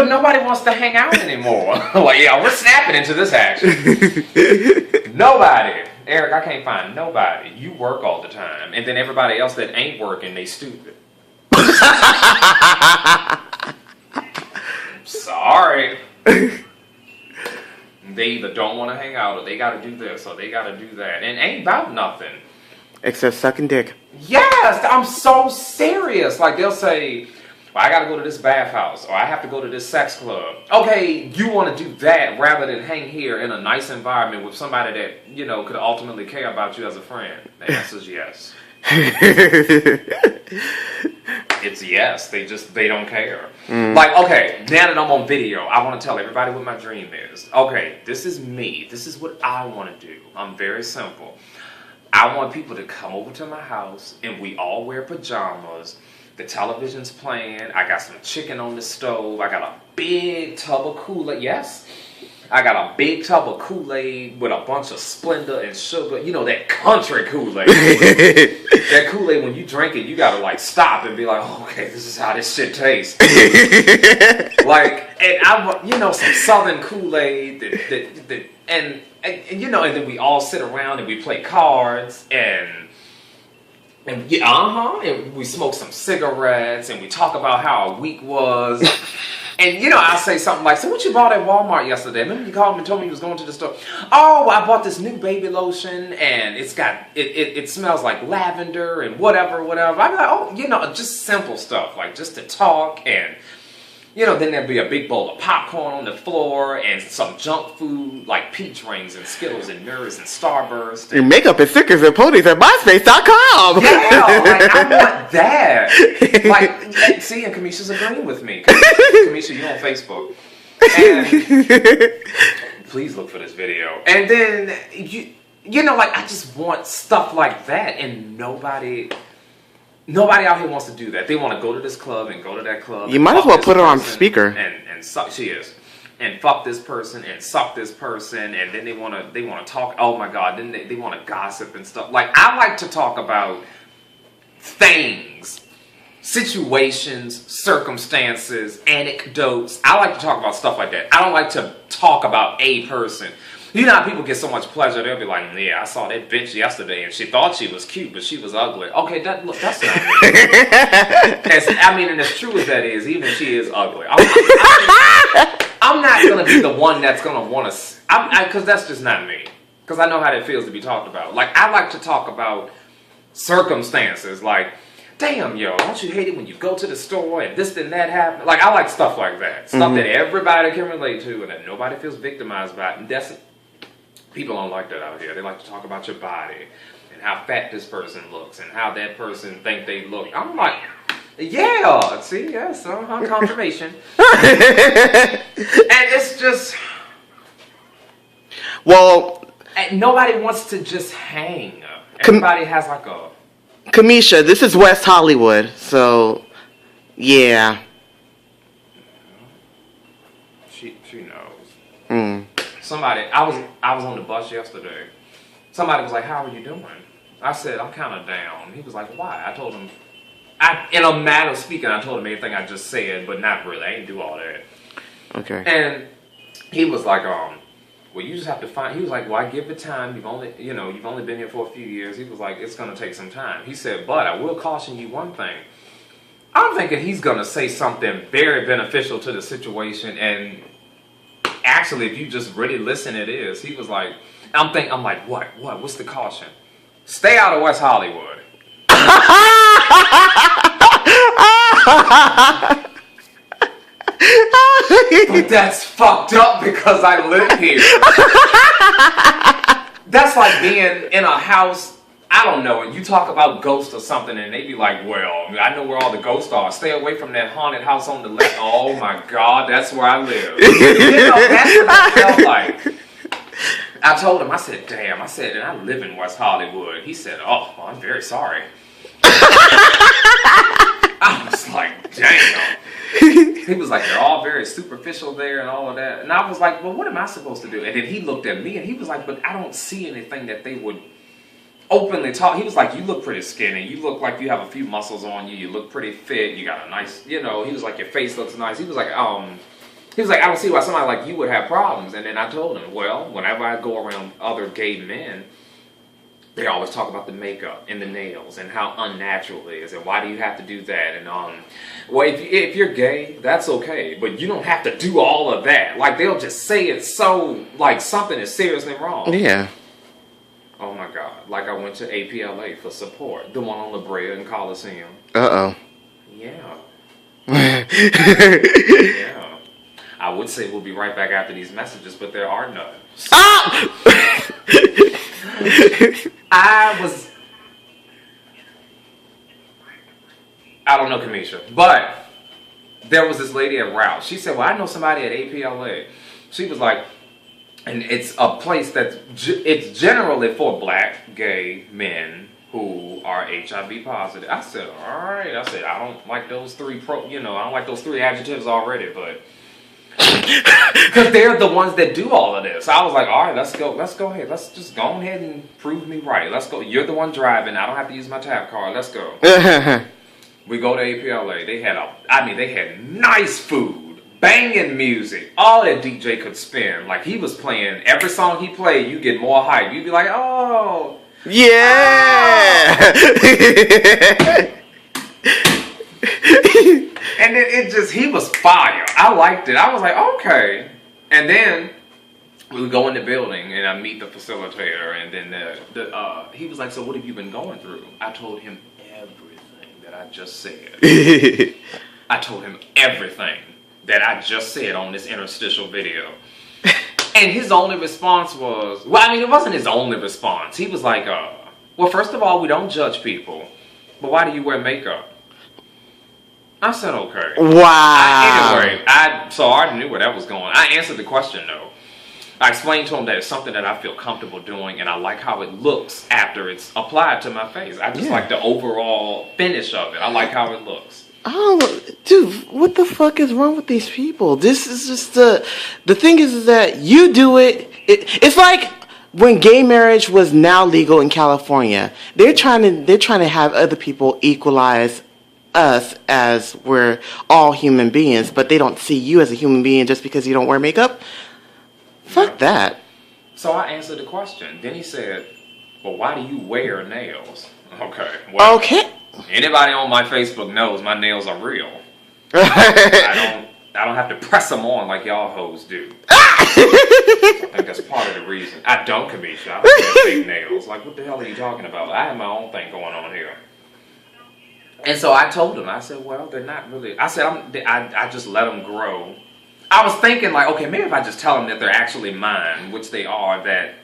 Nobody wants to hang out anymore. Like, yeah, we're snapping into this action. Nobody. Eric, I can't find nobody. You work all the time. And then everybody else that ain't working, they stupid. Sorry. They either don't want to hang out, or they got to do this, or they got to do that. And ain't about nothing. Except sucking dick. Yes, I'm so serious. Like, they'll say, well, I got to go to this bathhouse, or I have to go to this sex club. Okay, you want to do that rather than hang here in a nice environment with somebody that, you know, could ultimately care about you as a friend. The answer is yes. It's yes. They don't care. Like, okay, now that I'm on video, I want to tell everybody what my dream is. Okay, this is me. This is what I want to do. I'm very simple. I want people to come over to my house and we all wear pajamas. The television's playing. I got some chicken on the stove. I got a big tub of Kool-Aid. Yes. I got a big tub of Kool-Aid with a bunch of Splenda and sugar. You know, that country Kool-Aid. That Kool-Aid, when you drink it, you gotta like stop and be like, oh, okay, this is how this shit tastes. Like, and I, you know, some Southern Kool-Aid and you know, and then we all sit around and we play cards and we smoke some cigarettes and we talk about how our week was. And, you know, I'll say something like, so what you bought at Walmart yesterday? Remember you called me and told me you was going to the store? Oh, I bought this new baby lotion and it smells like lavender and whatever. I'd be like, oh, you know, just simple stuff, like just to talk. And, you know, then there'd be a big bowl of popcorn on the floor and some junk food like peach rings and Skittles and Nerds and Starburst. Your makeup is stickers and ponies at MySpace.com. Yeah, like, I want that. Like, see, and Kamisha's agreeing with me. Kamisha, you on Facebook. And please look for this video. And then, you know, like, I just want stuff like that. And nobody out here wants to do that. They want to go to this club and go to that club. You might as well put her on speaker. And suck, she is. And fuck this person and suck this person. And then they want to talk. Oh my God. Then they want to gossip and stuff. Like, I like to talk about things, situations, circumstances, anecdotes. I like to talk about stuff like that. I don't like to talk about a person. You know how people get so much pleasure, they'll be like, yeah, I saw that bitch yesterday and she thought she was cute, but she was ugly. Okay, that's not me. I mean, and as true as that is, even if she is ugly, I'm not going to be the one that's going to want to, because that's just not me. Because I know how that feels to be talked about. Like, I like to talk about circumstances, like, damn, yo, don't you hate it when you go to the store and this and that happen? Like, I like stuff like that. Stuff that everybody can relate to and that nobody feels victimized by. And that's, people don't like that out here. They like to talk about your body and how fat this person looks and how that person think they look. I'm like, yeah, see, yes, confirmation. And it's just, well, and nobody wants to just hang. Everybody has like a, Kamisha, this is West Hollywood, so yeah. She knows. Somebody, I was on the bus yesterday. Somebody was like, "How are you doing?" I said, "I'm kind of down." He was like, "Why?" I told him, in a manner of speaking, I told him everything I just said, but not really. I didn't do all that. Okay. And he was like, well, you just have to find. He was like, well, I give it time. You've only been here for a few years. He was like, it's gonna take some time. He said, but I will caution you one thing. I'm thinking he's gonna say something very beneficial to the situation, and actually, if you just really listen, it is. He was like, I'm like, what? What's the caution? Stay out of West Hollywood. But that's fucked up because I live here. That's like being in a house, I don't know, and you talk about ghosts or something and they be like, well, I know where all the ghosts are. Stay away from that haunted house on the left. Oh my God, that's where I live. You know, that's what I felt like. I told him, I said, damn, and I live in West Hollywood. He said, oh, well, I'm very sorry. I was like, damn. He was like, they're all very superficial there and all of that. And I was like, well, what am I supposed to do? And then he looked at me and he was like, but I don't see anything that they would openly talk. He was like, you look pretty skinny. You look like you have a few muscles on you. You look pretty fit. You got a nice, you know, he was like, your face looks nice. He was like, He was like, I don't see why somebody like you would have problems. And then I told him, well, whenever I go around other gay men, they always talk about the makeup and the nails and how unnatural it is and why do you have to do that? And well, if you're gay, that's okay, but you don't have to do all of that. Like, they'll just say it so like something is seriously wrong. Yeah. Oh my God! Like, I went to APLA for support, the one on La Brea and Coliseum. Yeah. Yeah. I would say we'll be right back after these messages, but there are none. I don't know, Kamisha, but there was this lady at Rouse. She said, well, I know somebody at APLA. She was like, and it's a place that's, it's generally for black gay men who are HIV positive. I said, all right. I said, I don't like those three I don't like those three adjectives already, but because they're the ones that do all of this. I was like, all right, let's go ahead. Let's just go ahead and prove me right. Let's go. You're the one driving. I don't have to use my tap card. Let's go. We go to APLA. They had nice food, banging music, all that DJ could spin. Like, he was playing every song he played. You get more hype. You'd be like, oh. Yeah. And then he was fire. I liked it. I was like, okay. And then we would go in the building and I meet the facilitator. And then he was like, so what have you been going through? I told him everything that I just said. I told him everything that I just said on this interstitial video. And his only response was, well, I mean, it wasn't his only response. He was like, well, first of all, we don't judge people. But why do you wear makeup? I said, okay. Wow. Anyway, so I already knew where that was going. I answered the question, though. I explained to him that it's something that I feel comfortable doing, and I like how it looks after it's applied to my face. I just like the overall finish of it. I like how it looks. Oh, dude, what the fuck is wrong with these people? This is just the thing is that you do it. It's like when gay marriage was now legal in California. They're trying to have other people equalize us as we're all human beings, but they don't see you as a human being just because you don't wear makeup. Fuck that. So I answered the question. Then he said, well, why do you wear nails? Okay. Well, okay. Anybody on my Facebook knows my nails are real. I don't have to press them on like y'all hoes do. I think that's part of the reason. I don't, Kamisha. I don't have fake nails. Like, what the hell are you talking about? I have my own thing going on here. And so I told him, I said, well, they're not really. I said, I just let them grow. I was thinking, like, okay, maybe if I just tell them that they're actually mine, which they are, that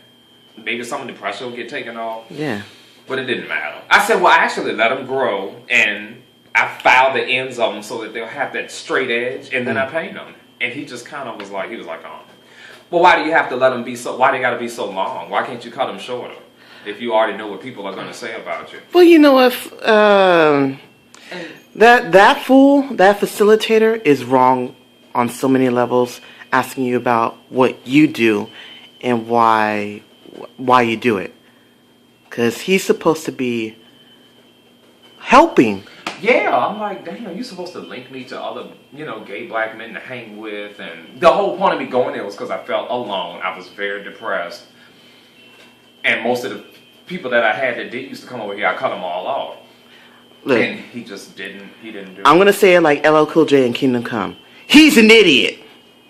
maybe some of the pressure will get taken off. Yeah. But it didn't matter. I said, well, I actually let them grow, and I file the ends of them so that they'll have that straight edge, and then I paint them. And he just kind of was like, oh, well, why do you have to let them be why do they got to be so long? Why can't you cut them shorter if you already know what people are going to say about you? Well, you know what? That fool, that facilitator is wrong on so many levels, asking you about what you do and why you do it. Because he's supposed to be helping. Yeah, I'm like, damn, you're supposed to link me to other, gay black men to hang with. And the whole point of me going there was because I felt alone. I was very depressed. And most of the people that I had that used to come over here, I cut them all off. Look, and he just didn't do it. I'm going to say it like LL Cool J in Kingdom Come. He's an idiot.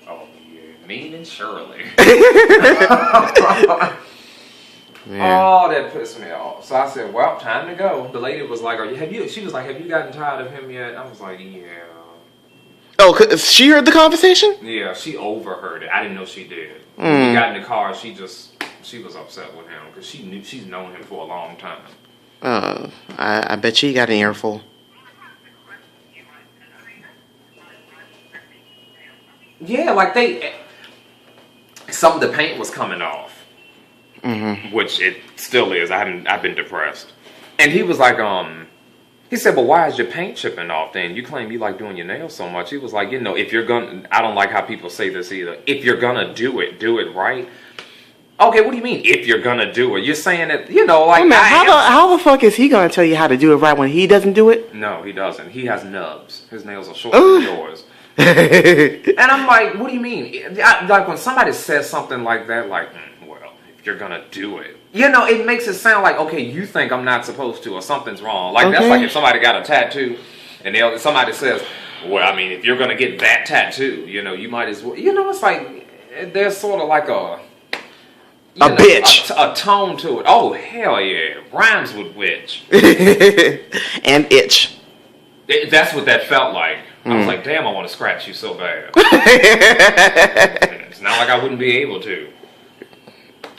Oh, yeah. Mean and Shirley. Yeah. Oh, that pissed me off. So I said, well, time to go. The lady was like, she was like, have you gotten tired of him yet? I was like, yeah. Oh, she heard the conversation? Yeah, she overheard it. I didn't know she did. When we got in the car, she was upset with him because she's known him for a long time. I bet she got an earful. Yeah, like some of the paint was coming off. Mm-hmm. Which it still is. I've been depressed. And he was like, he said, but why is your paint chipping off then? You claim you like doing your nails so much. He was like, if you're gonna, I don't like how people say this either. If you're gonna do it right. Okay, what do you mean, if you're gonna do it? You're saying that, like... Oh, man, how the fuck is he gonna tell you how to do it right when he doesn't do it? No, he doesn't. He has nubs. His nails are shorter than yours. And I'm like, what do you mean? Like when somebody says something like that, like, well, if you're gonna do it, it makes it sound like, okay, you think I'm not supposed to, or something's wrong. Like that's like if somebody got a tattoo, and somebody says, well, I mean, if you're gonna get that tattoo, you might as well. It's like there's sort of like a bitch, a tone to it. Oh hell yeah, rhymes with witch and itch. That's what that felt like. I was like, damn, I want to scratch you so bad. It's not like I wouldn't be able to.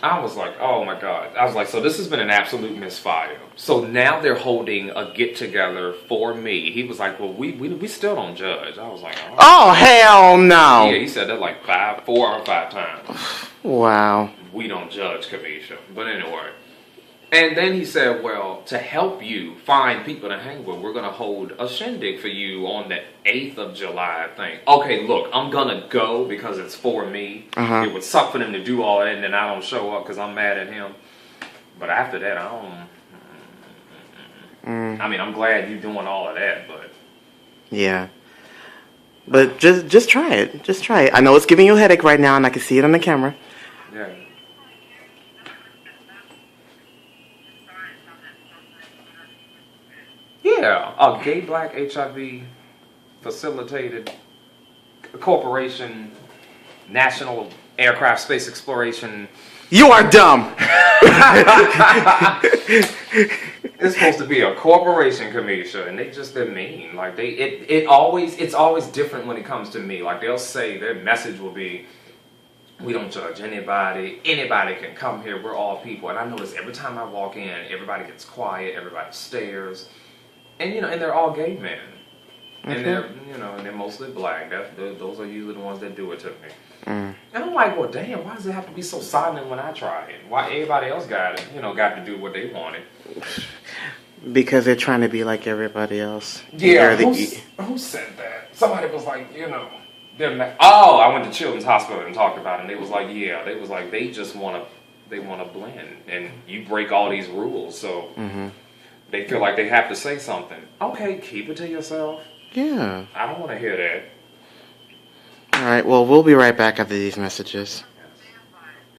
I was like, oh my God. I was like, so this has been an absolute misfire. So now they're holding a get-together for me. He was like, well, we still don't judge. I was like, oh hell no. Yeah, he said that like 4 or 5 times. Wow. We don't judge, Kamisha. But anyway. And then he said, well, to help you find people to hang with, we're going to hold a shindig for you on the 8th of July, I think. Okay, look, I'm going to go because it's for me. It would suck for them to do all that and then I don't show up because I'm mad at him. But after that, I don't... I mean, I'm glad you're doing all of that, but... Yeah. But just try it. Just try it. I know it's giving you a headache right now and I can see it on the camera. Yeah. Yeah, a gay black HIV facilitated corporation, National Aircraft Space Exploration. You are dumb. It's supposed to be a corporation, Kamisha, and they're mean. Like it's always different when it comes to me. Like they'll say their message will be, we don't judge anybody. Anybody can come here. We're all people. And I notice every time I walk in, everybody gets quiet. Everybody stares. And and they're all gay men, and they're and they're mostly black. Those are usually the ones that do it to me. And I'm like, well, damn, why does it have to be so silent when I try it? Why everybody else got to do what they wanted? Because they're trying to be like everybody else. Yeah, who said that? Somebody was like, I went to Children's Hospital and talked about it, and they was like, they just want to blend, and you break all these rules, so. They feel like they have to say something. Okay, keep it to yourself. Yeah. I don't want to hear that. All right, well, we'll be right back after these messages.